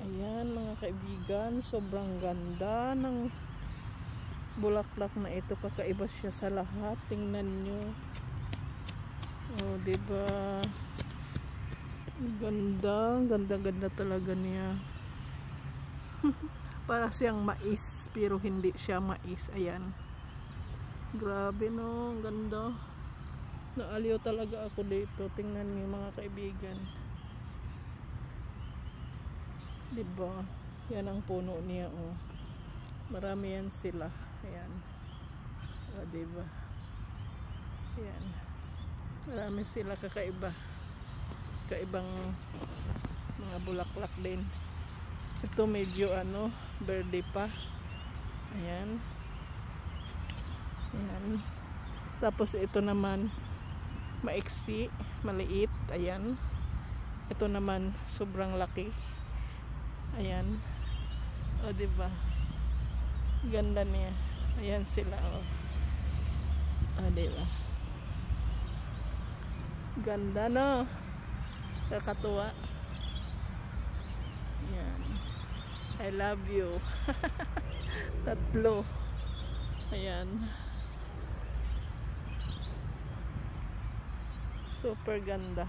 Ayan mga kaibigan, sobrang ganda ng bulaklak na ito. Kakaiba siya sa lahat. Tingnan nyo. Oh, diba? Ganda, ganda talaga niya. Para siyang mais, pero hindi siya mais. Ayan. Grabe no, ganda. Naaliw talaga ako dito. Tingnan niyo mga kaibigan. Diba? Yan ang puno niya, oh. Marami yan sila. Ayan. Oh, diba? Ayan. Marami sila kakaiba. Kaibang mga bulaklak din. Ito medyo verde pa. Ayan. Ayan. Tapos ito naman maiksi, maliit. Ayan. Ito naman sobrang laki. Ayan. O, diba? Ganda niya. Ayan sila, o. O, diba? Ganda, no? Kakatuwa. Ayan. I love you. Tatlo. Ayan. Super ganda.